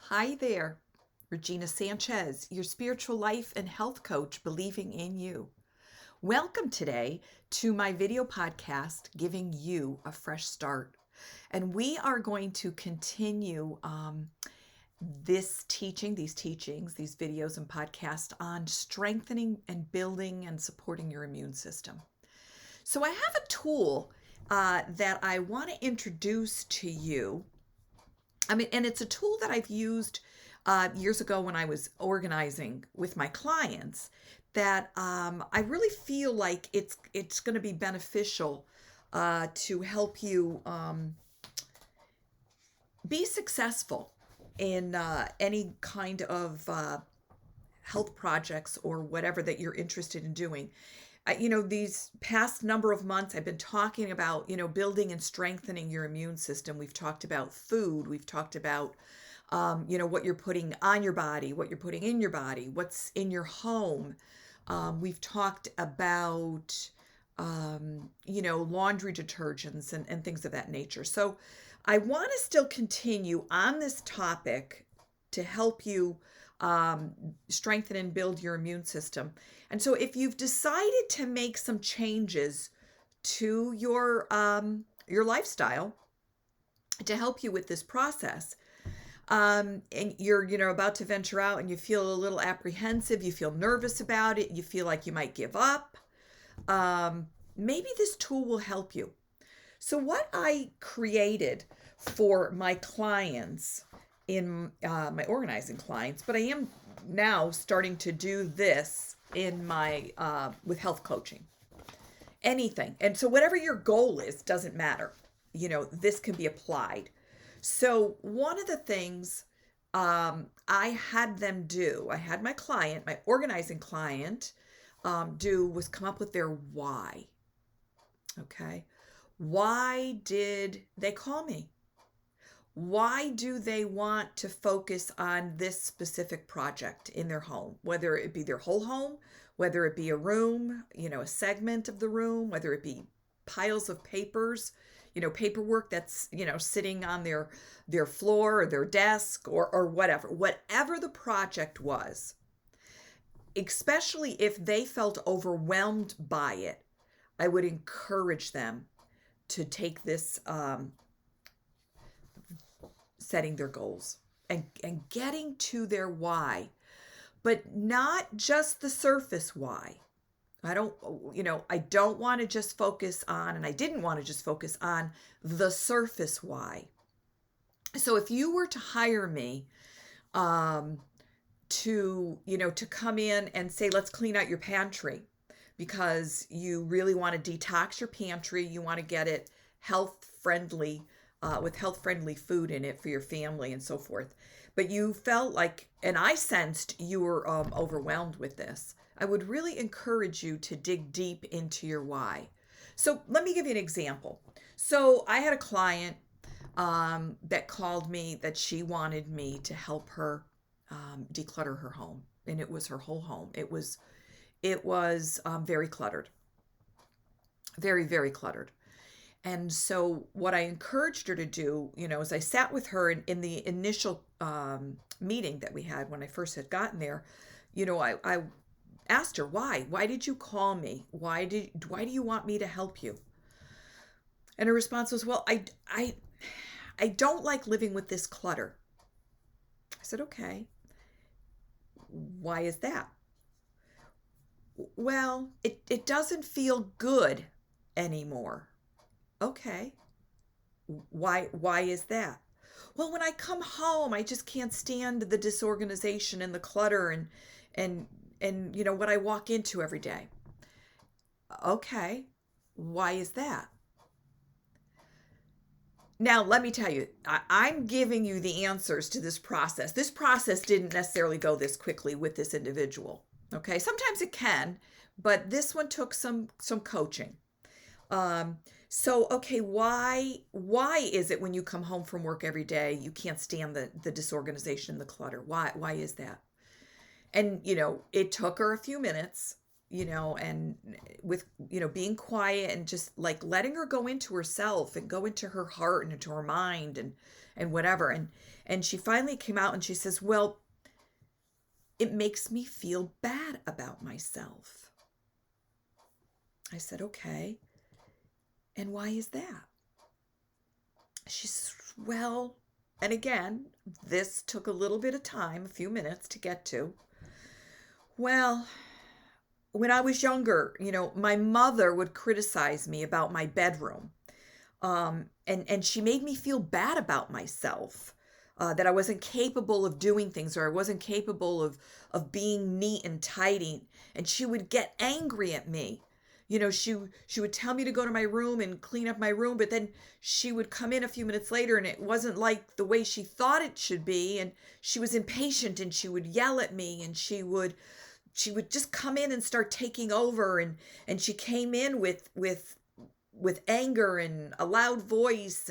Hi there, Regina Sanchez, your spiritual life and health coach, believing in you. Welcome today to my video podcast, Giving You a Fresh Start. And we are going to continue these teachings, these videos and podcasts on strengthening and building and supporting your immune system. So I have a tool that I want to introduce to you. And it's a tool that I've used years ago when I was organizing with my clients. That I really feel like it's going to be beneficial to help you be successful in any kind of health projects or whatever that you're interested in doing. These past number of months, I've been talking about, building and strengthening your immune system. We've talked about food. We've talked about, what you're putting on your body, what you're putting in your body, what's in your home. We've talked about, laundry detergents and things of that nature. So I want to still continue on this topic to help you strengthen and build your immune system. And so if you've decided to make some changes to your lifestyle to help you with this process, and you're about to venture out and you feel a little apprehensive, you feel nervous about it, you feel like you might give up, maybe this tool will help you. So what I created for my clients in my organizing clients, but I am now starting to do this in my with health coaching, anything. And so whatever your goal is, doesn't matter. This can be applied. So one of the things I had my client, my organizing client, do was come up with their why. Okay. Why did they call me? Why do they want to focus on this specific project in their home, whether it be their whole home, whether it be a room, a segment of the room, whether it be piles of papers, paperwork that's, sitting on their floor or their desk or whatever the project was, especially if they felt overwhelmed by it. I would encourage them to take this setting their goals and getting to their why, but not just the surface why. I don't want to just focus on, and I didn't want to just focus on the surface why. So if you were to hire me to come in and say, let's clean out your pantry because you really want to detox your pantry, you want to get it health friendly, with health-friendly food in it for your family and so forth. But you felt like, and I sensed you were overwhelmed with this. I would really encourage you to dig deep into your why. So let me give you an example. So I had a client that called me that she wanted me to help her declutter her home. And it was her whole home. It was very cluttered. Very, very cluttered. And so what I encouraged her to do, as I sat with her in the initial meeting that we had when I first had gotten there, I asked her, why did you call me? Why do you want me to help you? And her response was, well, I don't like living with this clutter. I said, okay, why is that? Well, it doesn't feel good anymore. Okay. Why is that? Well, when I come home, I just can't stand the disorganization and the clutter and what I walk into every day. Okay. Why is that? Now, let me tell you, I'm giving you the answers to this process. This process didn't necessarily go this quickly with this individual. Okay. Sometimes it can, but this one took some coaching. So, okay, why is it when you come home from work every day, you can't stand the disorganization, the clutter? Why is that? And, it took her a few minutes, and with, being quiet and just like letting her go into herself and go into her heart and into her mind and whatever. And she finally came out and she says, well, it makes me feel bad about myself. I said, okay. And why is that? She says, well, and again, this took a little bit of time, a few minutes to get to. Well, when I was younger, my mother would criticize me about my bedroom. And she made me feel bad about myself, that I wasn't capable of doing things, or I wasn't capable of being neat and tidy. And she would get angry at me. She would tell me to go to my room and clean up my room, but then she would come in a few minutes later and it wasn't like the way she thought it should be. And she was impatient and she would yell at me, and she would just come in and start taking over. And she came in with anger and a loud voice,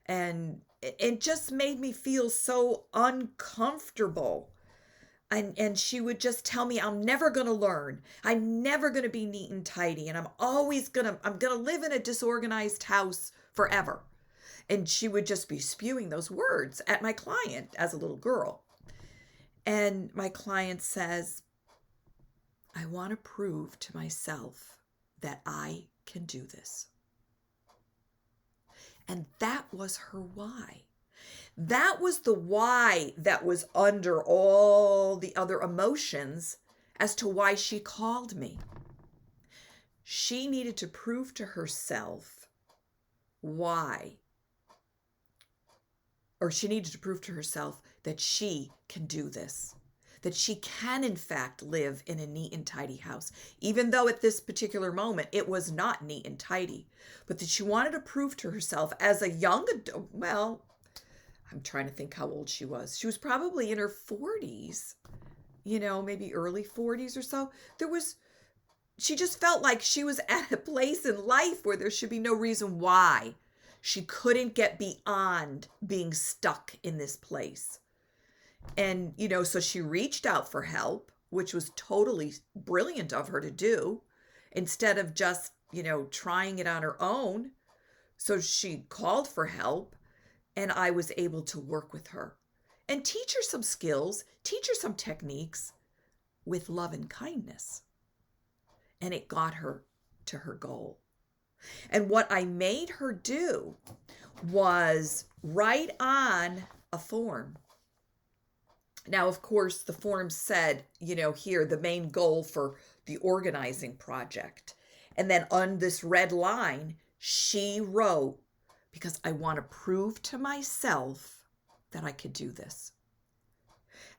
and it just made me feel so uncomfortable. And she would just tell me, I'm never going to learn. I'm never going to be neat and tidy. And I'm going to live in a disorganized house forever. And she would just be spewing those words at my client as a little girl. And my client says, I want to prove to myself that I can do this. And that was her why. That was the why that was under all the other emotions as to why she called me. She needed to prove to herself why. Or she needed to prove to herself that she can do this. That she can, in fact, live in a neat and tidy house, even though at this particular moment it was not neat and tidy. But that she wanted to prove to herself as a young adult, well, I'm trying to think how old she was. She was probably in her 40s, maybe early 40s or so. She just felt like she was at a place in life where there should be no reason why she couldn't get beyond being stuck in this place. And, so she reached out for help, which was totally brilliant of her to do, instead of just, trying it on her own. So she called for help, and I was able to work with her and teach her some skills, teach her some techniques with love and kindness. And it got her to her goal. And what I made her do was write on a form. Now, of course, the form said, here, the main goal for the organizing project. And then on this red line, she wrote, because I want to prove to myself that I could do this.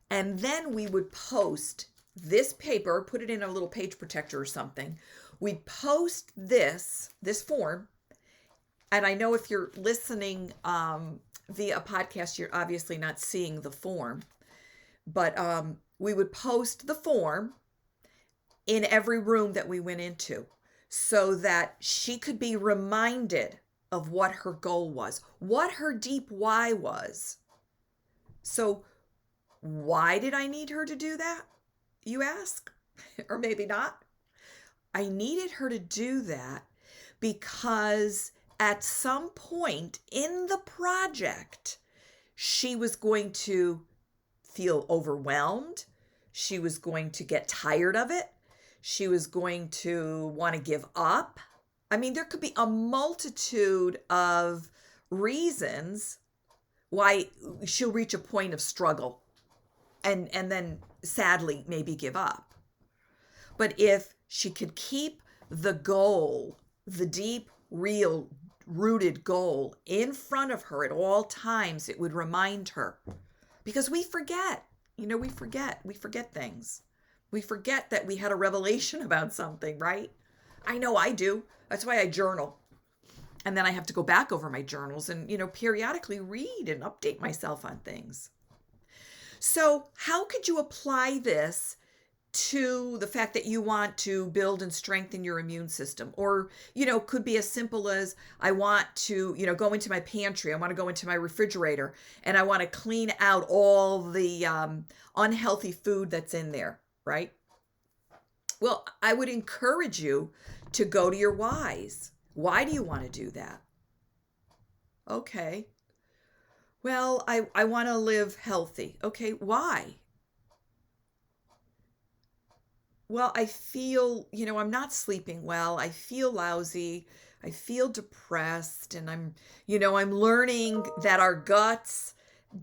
And then we would post this paper, put it in a little page protector or something. We'd post this form. And I know if you're listening via a podcast, you're obviously not seeing the form. But we would post the form in every room that we went into so that she could be reminded of what her goal was, what her deep why was. So why did I need her to do that, you ask? Or maybe not. I needed her to do that because at some point in the project, she was going to feel overwhelmed. She was going to get tired of it. She was going to want to give up. I mean, there could be a multitude of reasons why she'll reach a point of struggle and then sadly maybe give up. But if she could keep the goal, the deep, real, rooted goal in front of her at all times, it would remind her. Because we forget, we forget things. We forget that we had a revelation about something, right? I know I do. That's why I journal. And then I have to go back over my journals and, periodically read and update myself on things. So how could you apply this to the fact that you want to build and strengthen your immune system? Or, could be as simple as I want to, go into my pantry. I want to go into my refrigerator and I want to clean out all the unhealthy food that's in there, right? Well, I would encourage you to go to your whys. Why do you want to do that? Okay. Well, I want to live healthy. Okay, why? Well, I feel, I'm not sleeping well. I feel lousy. I feel depressed. And I'm learning that our guts,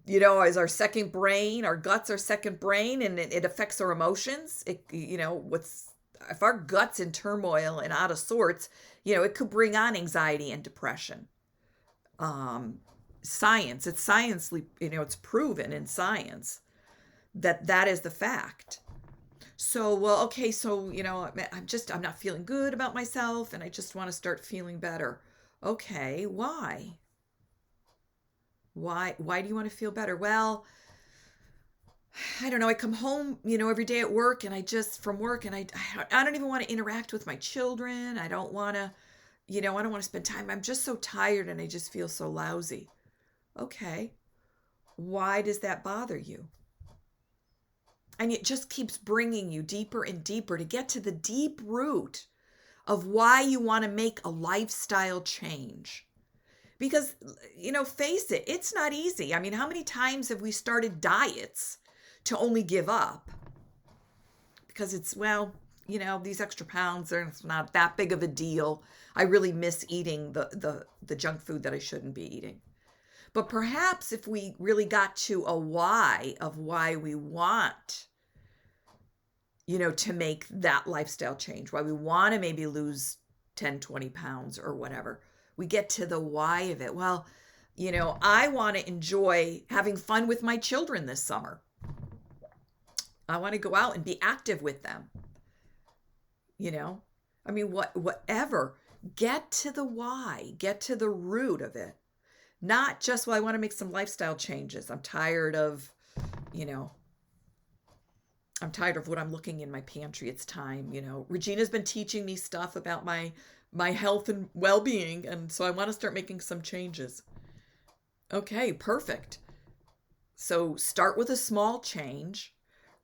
is our second brain. Our guts are second brain, and it affects our emotions. If our guts in turmoil and out of sorts, it could bring on anxiety and depression. It's science, it's proven in science that is the fact. So, well, okay, so, I'm not feeling good about myself and I just want to start feeling better. Okay, why? Why do you want to feel better? Well, I don't know. I come home, every day at work, and from work, and I don't even want to interact with my children. I don't want to, I don't want to spend time. I'm just so tired and I just feel so lousy. Okay. Why does that bother you? And it just keeps bringing you deeper and deeper to get to the deep root of why you want to make a lifestyle change. Because, face it, it's not easy. I mean, how many times have we started diets to only give up? Because it's, these extra pounds are not that big of a deal. I really miss eating the junk food that I shouldn't be eating. But perhaps if we really got to a why of why we want, to make that lifestyle change, why we want to maybe lose 10, 20 pounds or whatever, we get to the why of it. Well, I want to enjoy having fun with my children this summer. I want to go out and be active with them. Whatever. Get to the why, get to the root of it. Not just, well, I want to make some lifestyle changes. I'm tired of what I'm looking in my pantry. It's time, Regina's been teaching me stuff about my health and well-being, and so I want to start making some changes. Okay, perfect. So start with a small change.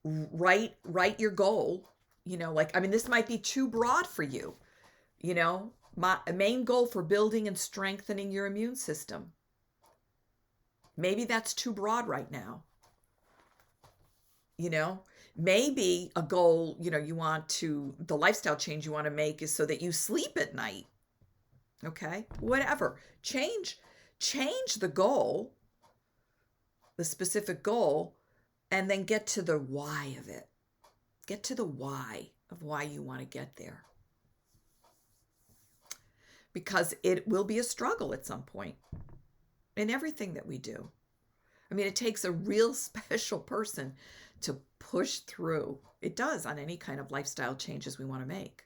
Write your goal. This might be too broad for you. My main goal for building and strengthening your immune system. Maybe that's too broad right now. Maybe a goal, the lifestyle change you want to make is so that you sleep at night. Okay, whatever. Change the goal, the specific goal, and then get to the why of it. Get to the why of why you want to get there. Because it will be a struggle at some point in everything that we do. It takes a real special person to push through. It does on any kind of lifestyle changes we want to make.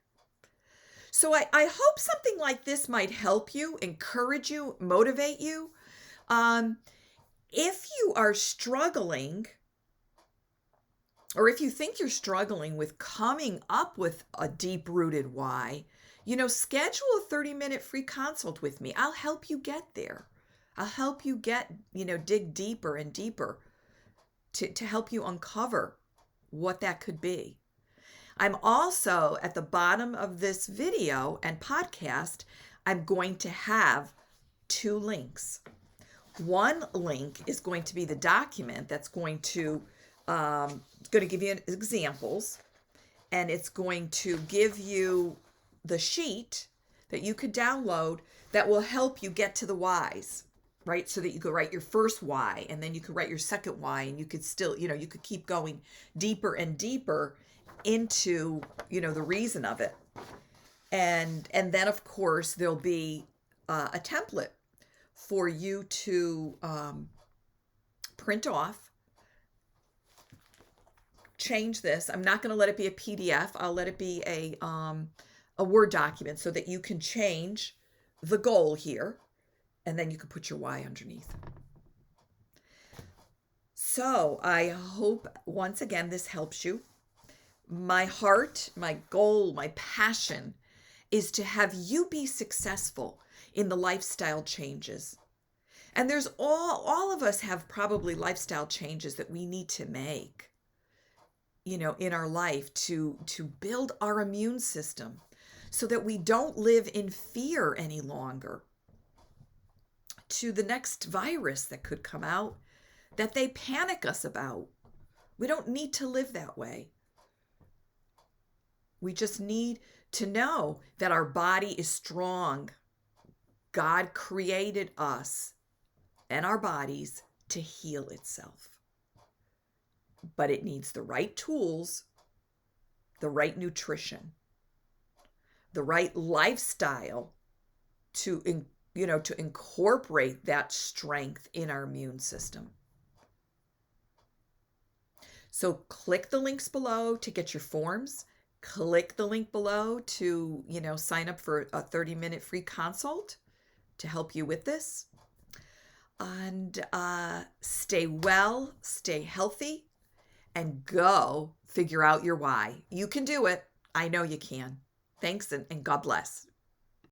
So I hope something like this might help you, encourage you, motivate you. If you are struggling, or if you think you're struggling with coming up with a deep-rooted why, schedule a 30-minute free consult with me. I'll help you get there. I'll help you dig deeper and deeper to help you uncover what that could be. I'm also, at the bottom of this video and podcast, I'm going to have 2 links. One link is going to be the document that's going to give you examples, and it's going to give you the sheet that you could download that will help you get to the whys, right? So that you could write your first why, and then you could write your second why, and you could still, you could keep going deeper and deeper into, the reason of it. And then, of course, there'll be a template for you to print off, change this. I'm not going to let it be a PDF. I'll let it be a Word document so that you can change the goal here, and then you can put your why underneath. So I hope, once again, this helps you. My heart, my goal, my passion is to have you be successful in the lifestyle changes. And there's all of us have probably lifestyle changes that we need to make. in our life to build our immune system so that we don't live in fear any longer to the next virus that could come out that they panic us about. We don't need to live that way. We just need to know that our body is strong. God created us and our bodies to heal itself. But it needs the right tools, the right nutrition, the right lifestyle to incorporate that strength in our immune system. So click the links below to get your forms. Click the link below to, sign up for a 30-minute free consult to help you with this. And stay well, stay healthy, and go figure out your why. You can do it. I know you can. Thanks, and God bless.